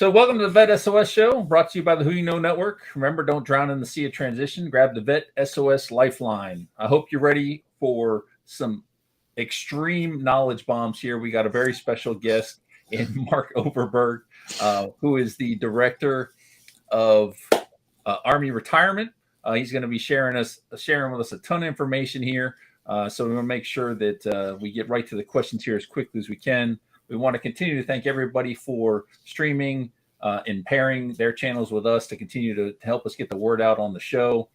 So, welcome to the Vet S.O.S show, brought to you by the Who You Know Network. Remember, don't drown in the sea of transition. Grab the Vet S.O.S lifeline. I hope you're ready for some extreme knowledge bombs here. We got a very special guest in Mark Overberg, who is the director of Army retirement. He's going to be sharing with us a ton of information here. So we want to make sure that we get right to the questions here as quickly as we can. We want to continue to thank everybody for streaming and pairing their channels with us to continue to help us get the word out on the show.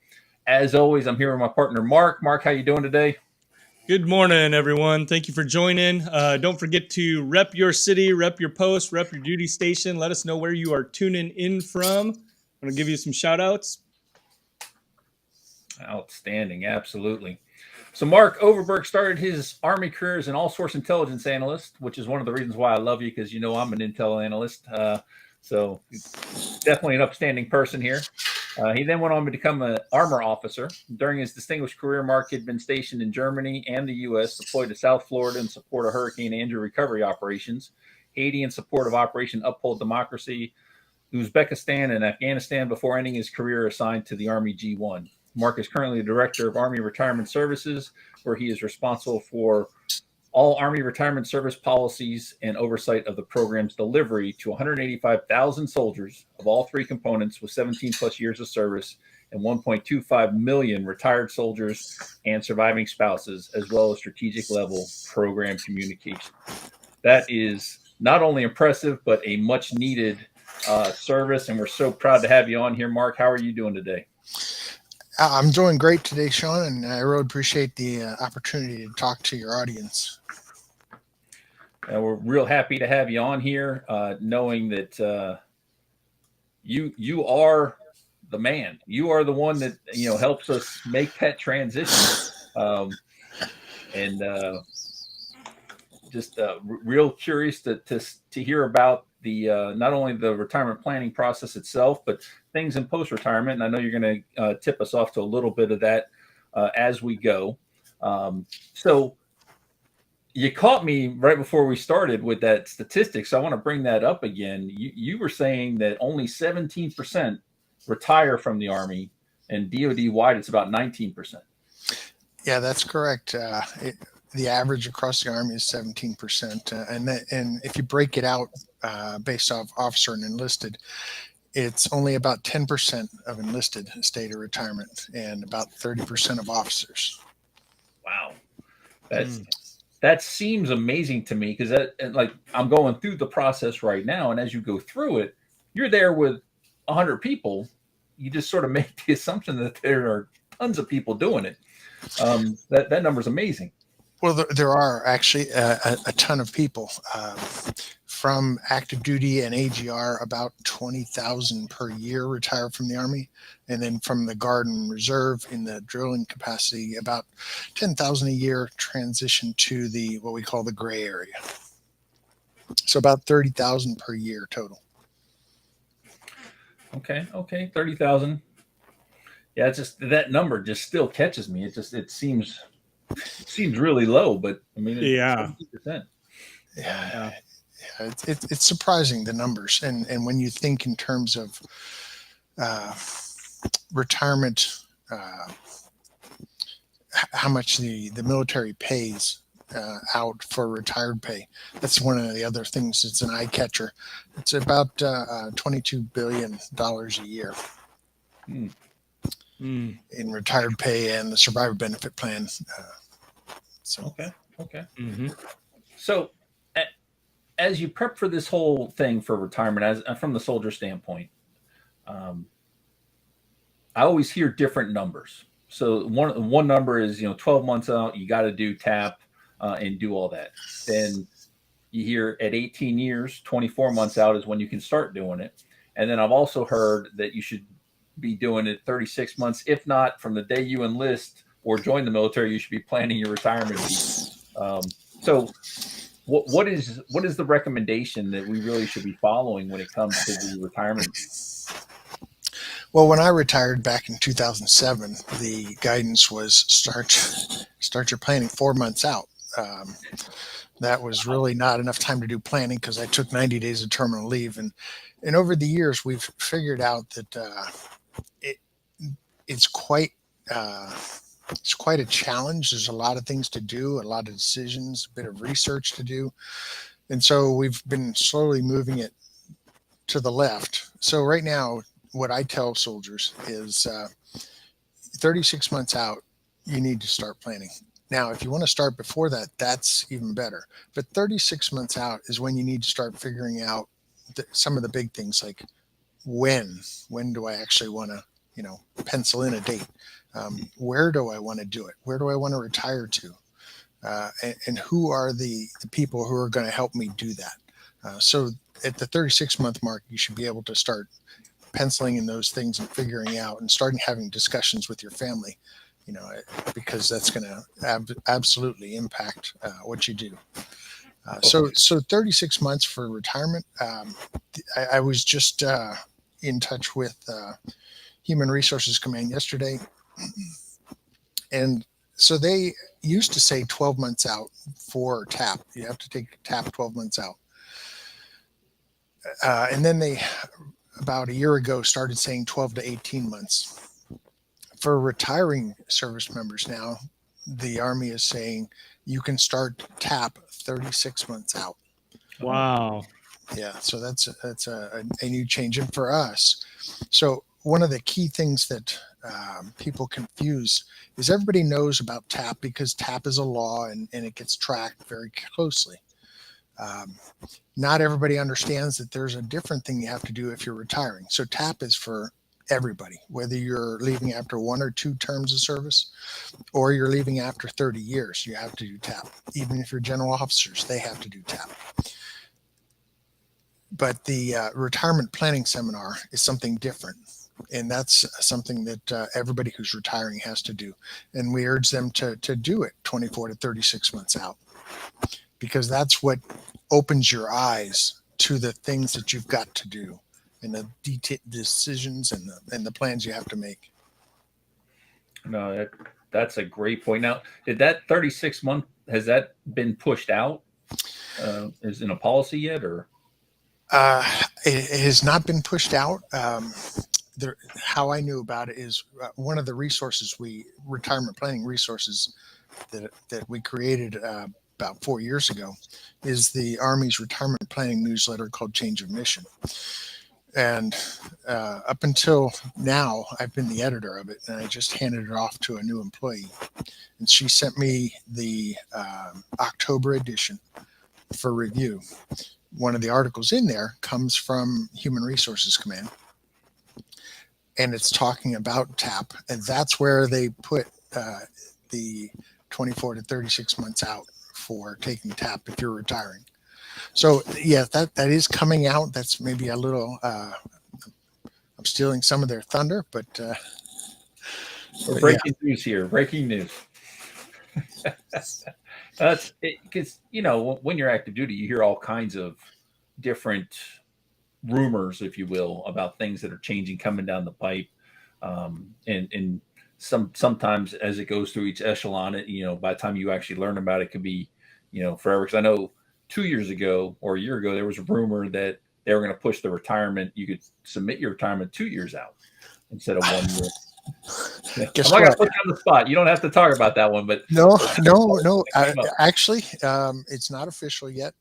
As always, I'm here with my partner, Mark. Mark, how you doing today? Good morning, everyone. Thank you for joining. Don't forget to rep your city, rep your post, rep your duty station. Let us know where you are tuning in from. I'm going to give you some shout outs. Outstanding. Absolutely. So Mark Overberg started his Army career as an all-source intelligence analyst, which is one of the reasons why I love you, because you know I'm an intel analyst. So definitely an upstanding person here. He then went on to become an armor officer. During his distinguished career, Mark had been stationed in Germany and the U.S., deployed to South Florida in support of Hurricane Andrew recovery operations, Haiti in support of Operation Uphold Democracy, Uzbekistan and Afghanistan, before ending his career assigned to the Army G1. Mark is currently the director of Army Retirement Services, where he is responsible for all Army retirement service policies and oversight of the program's delivery to 185,000 soldiers of all three components with 17 plus years of service and 1.25 million retired soldiers and surviving spouses, as well as strategic level program communication. That is not only impressive, but a much needed service. And we're so proud to have you on here, Mark. How are you doing today? I'm doing great today, Sean, and I really appreciate the opportunity to talk to your audience. And we're real happy to have you on here, knowing that you are the man. You are the one that helps us make that transition, just real curious to hear about the not only the retirement planning process itself, but things in post-retirement. And I know you're going to tip us off to a little bit of that as we go. So you caught me right before we started with that statistic. So I want to bring that up again. You were saying that only 17% retire from the Army, and DoD wide, it's about 19%. Yeah, that's correct. The average across the Army is 17%. And if you break it out based off officer and enlisted, it's only about 10% of enlisted stay to retirement and about 30% of officers. Wow. That seems amazing to me, because I'm going through the process right now. And as you go through it, you're there with 100 people. You just sort of make the assumption that there are tons of people doing it. That number is amazing. Well, there are actually a ton of people. From active duty and AGR, about 20,000 per year retire from the Army. And then from the Guard and Reserve in the drilling capacity, about 10,000 a year transition to what we call the gray area. So about 30,000 per year total. Okay. 30,000. Yeah, it's just that number just still catches me. It seems really low, but I mean, yeah. 70%. Yeah. It's surprising, the numbers, and when you think in terms of retirement, how much the military pays out for retired pay. That's one of the other things. It's an eye catcher. It's about $22 billion a year in retired pay and the survivor benefit plan. Okay. Mm-hmm. So, as you prep for this whole thing for retirement, from the soldier standpoint, I always hear different numbers. So one number is 12 months out, you got to do TAP and do all that. Then you hear at 18 years, 24 months out is when you can start doing it. And then I've also heard that you should be doing it 36 months, if not from the day you enlist or join the military. You should be planning your retirement. So what is the recommendation that we really should be following when it comes to the retirement? Well, when I retired back in 2007, the guidance was start your planning 4 months out. That was really not enough time to do planning because I took 90 days of terminal leave. And over the years, we've figured out that it, it's quite a challenge. There's a lot of things to do, a lot of decisions, a bit of research to do. And so we've been slowly moving it to the left. So right now, what I tell soldiers is 36 months out, you need to start planning. Now, if you want to start before that, that's even better. But 36 months out is when you need to start figuring out some of the big things like when do I actually want to, pencil in a date? Where do I want to do it? Where do I want to retire to? And who are the people who are going to help me do that? So at the 36-month mark, you should be able to start penciling in those things and figuring out and starting having discussions with your family, because that's going to absolutely impact what you do. So 36 months for retirement. I was just in touch with Human Resources Command yesterday. And so they used to say 12 months out for TAP. You have to take TAP 12 months out. And then they, about a year ago, started saying 12 to 18 months. For retiring service members now, the Army is saying you can start TAP 36 months out. Wow. Yeah, so that's a new change. And for us, so one of the key things that people confuse is everybody knows about TAP because TAP is a law and it gets tracked very closely. Not everybody understands that there's a different thing you have to do if you're retiring. So TAP is for everybody, whether you're leaving after 1 or 2 terms of service or you're leaving after 30 years, you have to do TAP. Even if you're general officers, they have to do TAP. But the retirement planning seminar is something different. And that's something that everybody who's retiring has to do. And we urge them to do it 24 to 36 months out, because that's what opens your eyes to the things that you've got to do and the decisions and the plans you have to make. No, that's a great point. Now, did that 36-month, has that been pushed out? Is in a policy yet, or? It has not been pushed out. How I knew about it is one of the resources retirement planning resources that we created about 4 years ago is the Army's retirement planning newsletter called Change of Mission. And up until now, I've been the editor of it, and I just handed it off to a new employee. And she sent me the October edition for review. One of the articles in there comes from Human Resources Command, and it's talking about TAP, and that's where they put the 24 to 36 months out for taking TAP if you're retiring. So yeah, that is coming out. That's maybe a little. I'm stealing some of their thunder, but Breaking news here. Breaking news. That's because when you're active duty, you hear all kinds of different rumors, if you will, about things that are changing coming down the pipe, and sometimes as it goes through each echelon, by the time you actually learn about it, could be forever. Because I know 2 years ago or a year ago there was a rumor that they were going to push the retirement. You could submit your retirement 2 years out instead of 1 year. Guess I'm not going to what? put you on the spot. You don't have to talk about that one, but No. Actually, it's not official yet.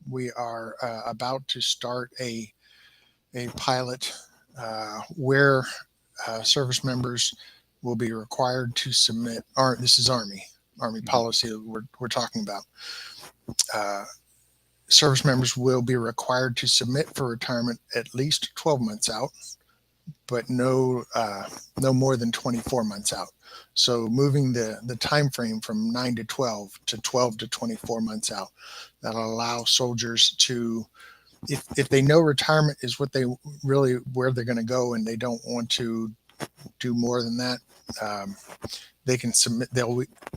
We are about to start a pilot where service members will be required to submit. This is Army policy that we're talking about. Service members will be required to submit for retirement at least 12 months out, but no more than 24 months out. So moving the time frame from 9 to 12 to 12 to 24 months out, that'll allow soldiers to, if they know retirement is what where they're going to go, and they don't want to do more than that, they can submit.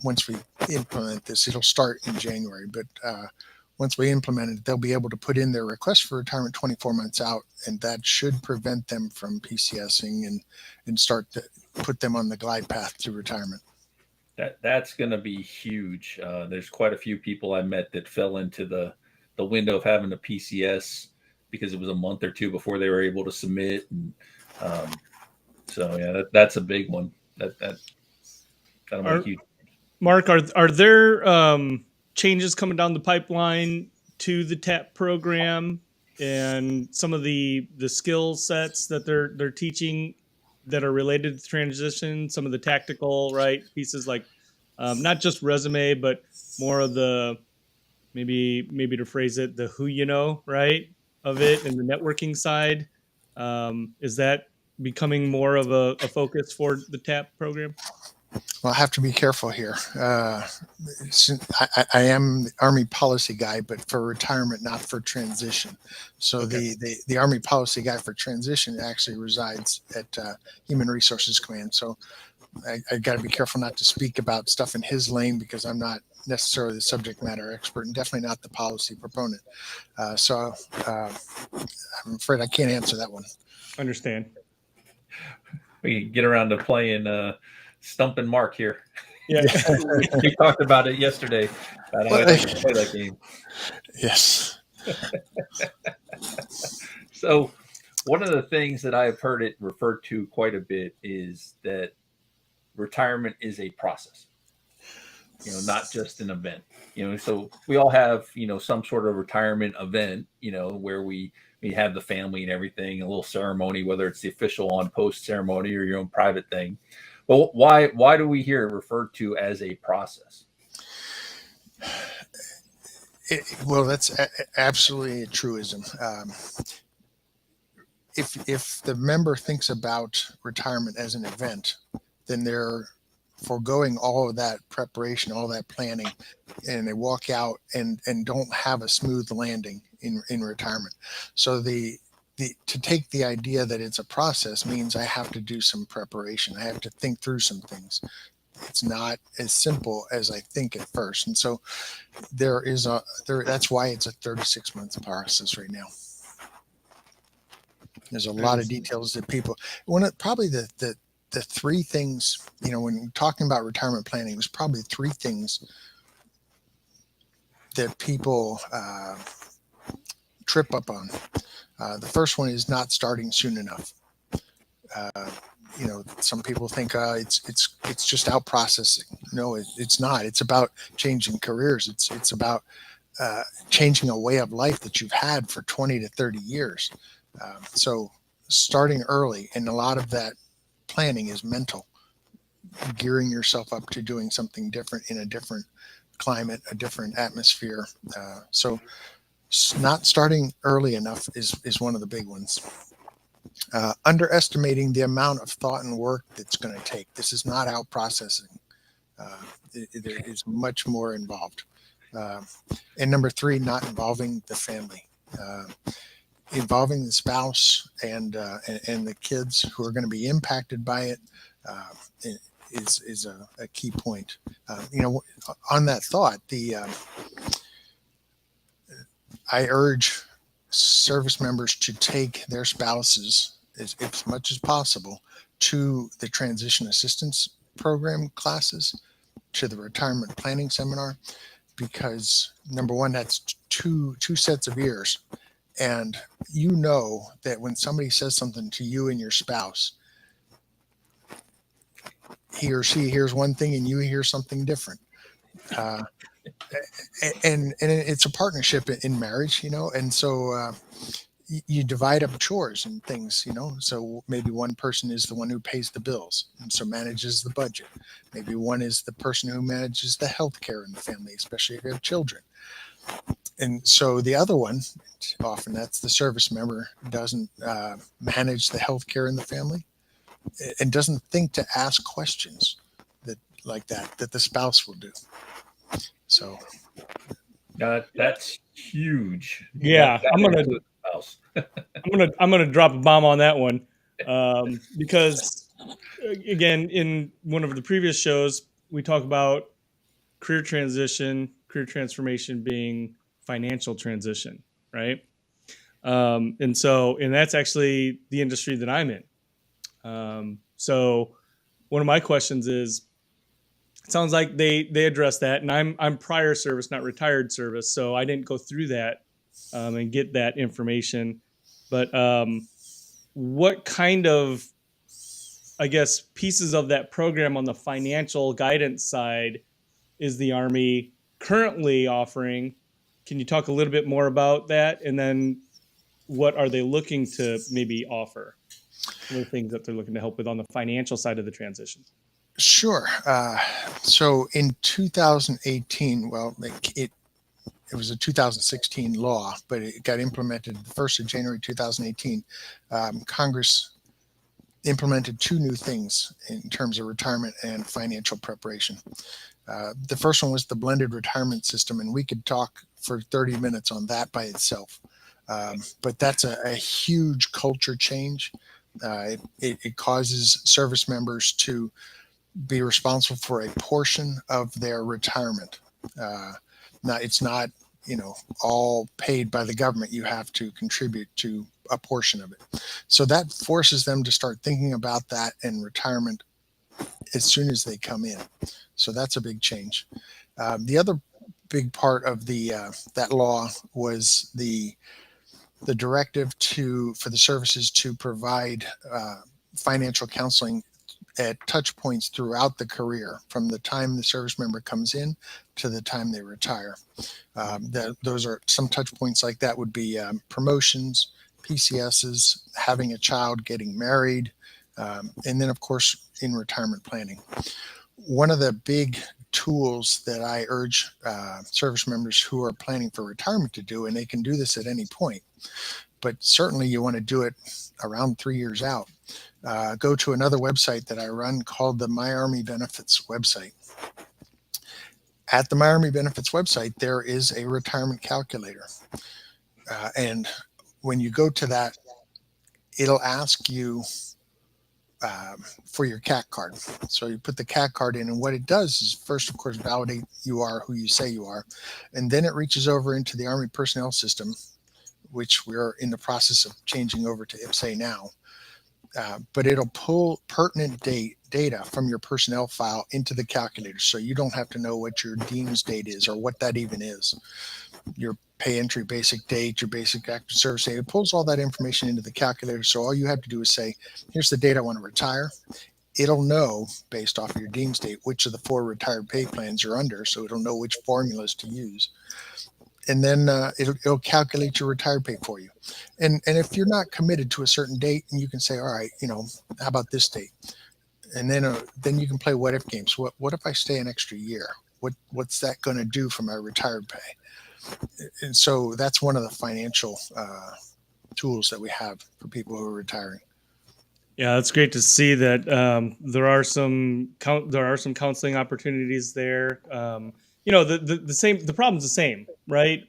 Once we implement this, it'll start in January, but once we implement it, they'll be able to put in their request for retirement 24 months out, and that should prevent them from PCSing and start to put them on the glide path to retirement. That's going to be huge. There's quite a few people I met that fell into the window of having a PCS because it was a month or two before they were able to submit. And um, so yeah, that's a big one. That'll make Are, huge. Mark, are there changes coming down the pipeline to the TAP program and some of the skill sets that they're teaching that are related to transition? Some of the tactical pieces, like not just resume, but more of the maybe to phrase it, the who you know of it and the networking side. Is that becoming more of a focus for the TAP program? Well, I have to be careful here. I am the Army policy guy, but for retirement, not for transition. So Okay. the Army policy guy for transition actually resides at Human Resources Command. So I got to be careful not to speak about stuff in his lane because I'm not necessarily the subject matter expert and definitely not the policy proponent. So I'm afraid I can't answer that one. Understand. We get around to playing Stump and Mark here. Yeah. We talked about it yesterday. I don't like to play that game. Yes. So, one of the things that I've heard it referred to quite a bit is that retirement is a process. Not just an event. So we all have some sort of retirement event. Where we have the family and everything, a little ceremony, whether it's the official on post ceremony or your own private thing. But why do we hear it referred to as a process? Well, that's absolutely a truism. If the member thinks about retirement as an event, then they're foregoing all of that preparation, all that planning, and they walk out and don't have a smooth landing in retirement. So to take the idea that it's a process means I have to do some preparation. I have to think through some things. It's not as simple as I think at first. And so that's why it's a 36 month process right now. There's a lot of details that people probably the three things, when talking about retirement planning, was probably three things that people trip up on. The first one is not starting soon enough. Some people think it's just out processing. No, it's not. It's about changing careers. It's about changing a way of life that you've had for 20 to 30 years. So starting early, and a lot of that planning is mental, gearing yourself up to doing something different in a different climate, a different atmosphere. So not starting early enough is one of the big ones. Underestimating the amount of thought and work that's going to take. This is not out processing. There is much more involved. And number three, not involving the family. Involving the spouse and the kids who are going to be impacted by it is a key point. On that thought, I urge service members to take their spouses as much as possible to the transition assistance program classes, to the retirement planning seminar, because number one, that's two sets of ears. And that when somebody says something to you and your spouse, he or she hears one thing and you hear something different. And it's a partnership in marriage, and so you divide up chores and things, so maybe one person is the one who pays the bills and so manages the budget. Maybe one is the person who manages the healthcare in the family, especially if you have children. And so the other one, often that's the service member, doesn't manage the healthcare in the family and doesn't think to ask questions that the spouse will do. So that's huge. Yeah, I'm gonna drop a bomb on that one, because again, in one of the previous shows, we talk about career transformation being financial transition, right? And that's actually the industry that I'm in. So one of my questions is, sounds like they address that, and I'm prior service, not retired service, so I didn't go through that and get that information. But what kind of, I guess, pieces of that program on the financial guidance side is the Army currently offering? Can you talk a little bit more about that? And then what are they looking to maybe offer? Some of the things that they're looking to help with on the financial side of the transition. Sure. So in 2018, well, it was a 2016 law, but it got implemented the 1st of January 2018. Congress implemented two new things in terms of retirement and financial preparation. The first one was the blended retirement system, and we could talk for 30 minutes on that by itself. But that's a huge culture change. It causes service members to be responsible for a portion of their retirement. It's not, all paid by the government. You have to contribute to a portion of it. So that forces them to start thinking about that in retirement as soon as they come in. So that's a big change. The other big part of that law was the directive for the services to provide financial counseling at touch points throughout the career, from the time the service member comes in to the time they retire. Those are some touch points like that would be promotions, PCSs, having a child, getting married, and then of course in retirement planning. One of the big tools that I urge service members who are planning for retirement to do, and they can do this at any point, but certainly you want to do it around 3 years out. Go to another website that I run called the My Army Benefits website. At the My Army Benefits website, there is a retirement calculator. And when you go to that, it'll ask you for your CAC card. So you put the CAC card in, and what it does is first, of course, validate you are who you say you are. And then it reaches over into the Army personnel system, which we're in the process of changing over to IPSA now. But it'll pull pertinent data from your personnel file into the calculator. So you don't have to know what your deems date is or what that even is. Your pay entry basic date, your basic active service date. It pulls all that information into the calculator. So all you have to do is say, here's the date I want to retire. It'll know, based off of your deems date, which of the 4 retired pay plans you're under. So it'll know which formulas to use. And then it'll calculate your retired pay for you. And if you're not committed to a certain date, and you can say, all right, how about this date? And then you can play what if games. What if I stay an extra year? What's that going to do for my retired pay? And so that's one of the financial tools that we have for people who are retiring. Yeah, it's great to see that there are some counseling opportunities there. The problem's the same, right?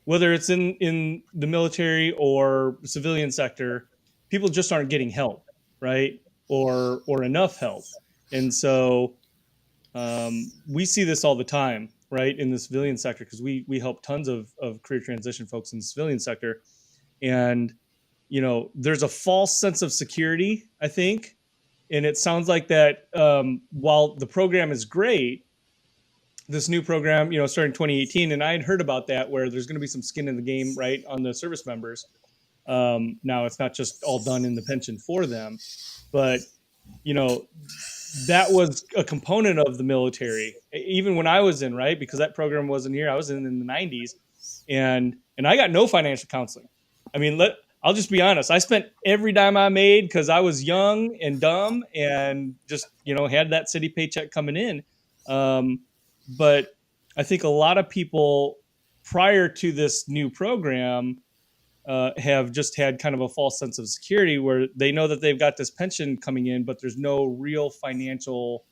Whether it's in the military or civilian sector, people just aren't getting help, right? Or enough help. And so we see this all the time, right, in the civilian sector, because we help tons of career transition folks in the civilian sector. And, there's a false sense of security, I think. And it sounds like that while the program is great, this new program, starting 2018, and I had heard about that, where there's going to be some skin in the game, right, on the service members. Now it's not just all done in the pension for them, but that was a component of the military, even when I was in, right, because that program wasn't here. I was in the 90s, and I got no financial counseling. I mean, I'll just be honest. I spent every dime I made because I was young and dumb and just had that city paycheck coming in. But I think a lot of people prior to this new program have just had kind of a false sense of security, where they know that they've got this pension coming in, but there's no real financial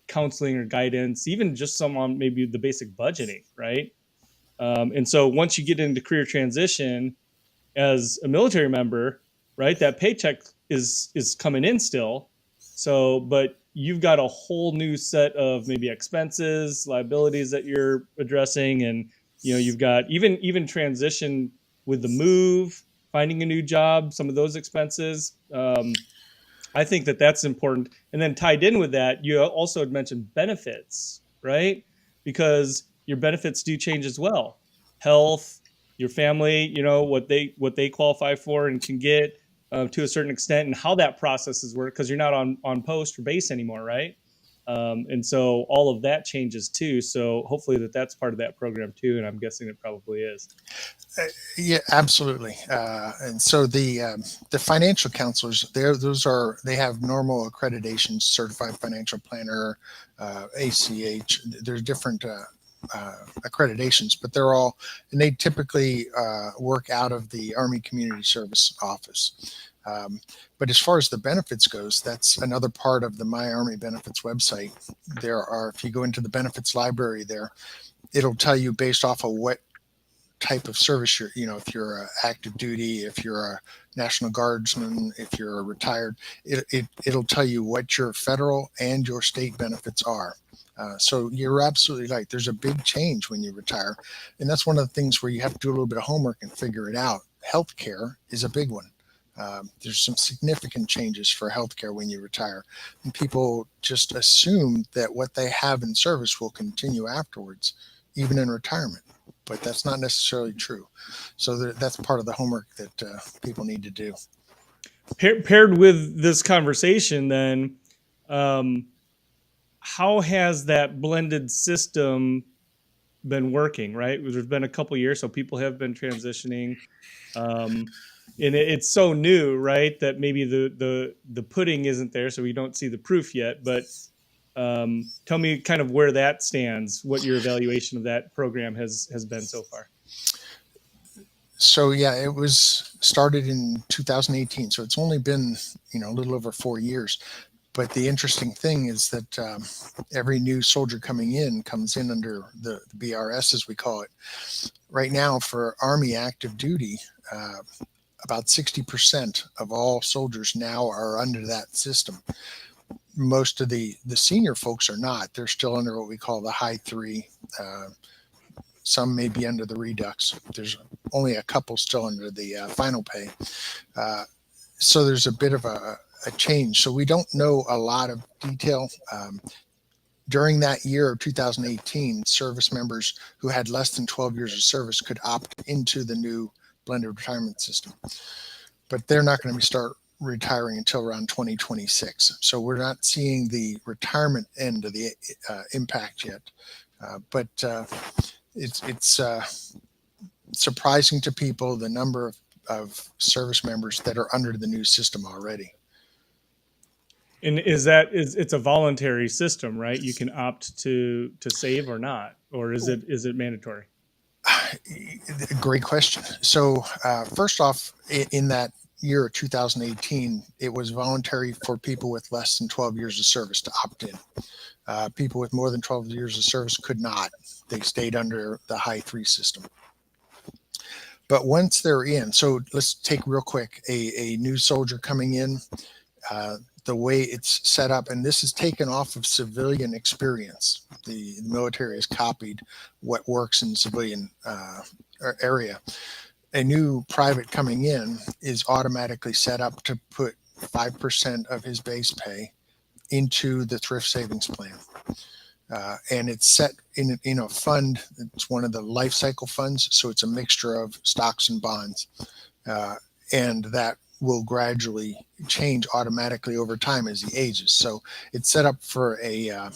counseling or guidance, even just some on maybe the basic budgeting, right? And so once you get into career transition as a military member, right, that paycheck is coming in still. So, but you've got a whole new set of maybe expenses, liabilities that you're addressing. And, you've got even transition with the move, finding a new job, some of those expenses. I I think that that's important. And then tied in with that, you also had mentioned benefits, right? Because your benefits do change as well. Health, your family, what they qualify for and can get to a certain extent, and how that processes work, because you're not on post or base anymore, right? And so all of that changes too. So hopefully that's part of that program too, and I'm guessing it probably is. Yeah, absolutely. And so the financial counselors, they have normal accreditations, certified financial planner, ACH. There's different accreditations, but they're all, and they typically work out of the Army Community Service office. But as far as the benefits goes, that's another part of the My Army Benefits website. If you go into the benefits library there, it'll tell you based off of what type of service if you're active duty, if you're a National Guardsman, if you're a retired, it'll tell you what your federal and your state benefits are. So you're absolutely right. There's a big change when you retire. And that's one of the things where you have to do a little bit of homework and figure it out. Healthcare is a big one. There's some significant changes for healthcare when you retire. And people just assume that what they have in service will continue afterwards, even in retirement. But that's not necessarily true. So that's part of the homework that people need to do. Paired with this conversation, then, how has that blended system been working? Right, there's been a couple years, so people have been transitioning, and it's so new, right, that maybe the pudding isn't there, so we don't see the proof yet. But tell me kind of where that stands, what your evaluation of that program has been so far. So yeah, it was started in 2018. So it's only been, a little over 4 years. But the interesting thing is that every new soldier coming in comes in under the BRS, as we call it. Right now for Army active duty, about 60% of all soldiers now are under that system. Most of the senior folks are not. They're still under what we call the high 3. Some may be under the redux. There's only a couple still under the final pay. So there's a bit of a change. So we don't know a lot of detail. During that year of 2018, service members who had less than 12 years of service could opt into the new blended retirement system. But they're not going to start retiring until around 2026. So we're not seeing the retirement end of the impact yet. But it's surprising to people the number of service members that are under the new system already. And it's a voluntary system, right? You can opt to save or not, or is it mandatory? Great question. So first off, in that year of 2018, it was voluntary for people with less than 12 years of service to opt in. People with more than 12 years of service could not. They stayed under the high 3 system. But once they're in, so let's take real quick a new soldier coming in, the way it's set up, and this is taken off of civilian experience. The military has copied what works in civilian area. A new private coming in is automatically set up to put 5% of his base pay into the thrift savings plan. And it's set in a fund. It's one of the life cycle funds. So it's a mixture of stocks and bonds. And that will gradually change automatically over time as he ages. So it's set up for a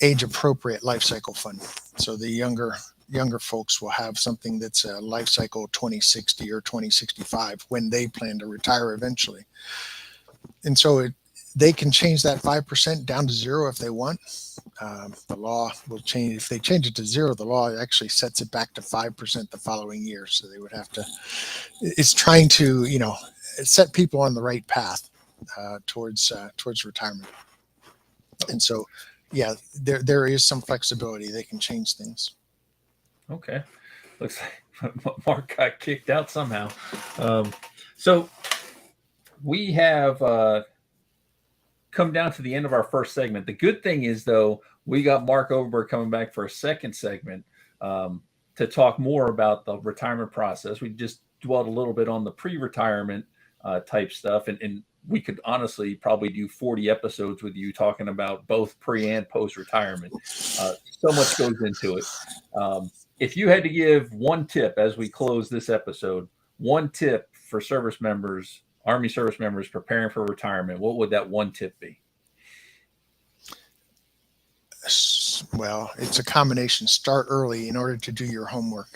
age appropriate life cycle fund. So the younger folks will have something that's a life cycle 2060 or 2065 when they plan to retire eventually. And so they can change that 5% down to 0 if they want. The law will change. If they change it to 0, the law actually sets it back to 5% the following year. So they would have to, it's trying to, set people on the right path towards retirement. And so, yeah, there is some flexibility. They can change things. Okay. Looks like Mark got kicked out somehow. So we have come down to the end of our first segment. The good thing is, though, we got Mark Overberg coming back for a second segment to talk more about the retirement process. We just dwelled a little bit on the pre-retirement type stuff. And we could honestly probably do 40 episodes with you talking about both pre and post retirement. So much goes into it. If you had to give one tip as we close this episode, one tip for service members, Army service members preparing for retirement, what would that one tip be? Well, it's a combination. Start early in order to do your homework.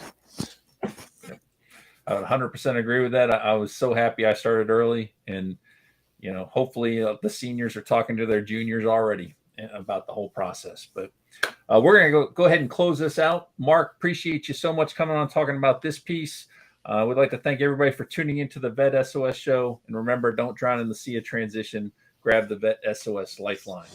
I would 100% agree with that. I was so happy I started early, and hopefully the seniors are talking to their juniors already about the whole process. But we're going to go ahead and close this out. Mark, appreciate you so much coming on talking about this piece. We'd like to thank everybody for tuning into the Vet SOS show. And remember, don't drown in the sea of transition. Grab the Vet SOS lifeline.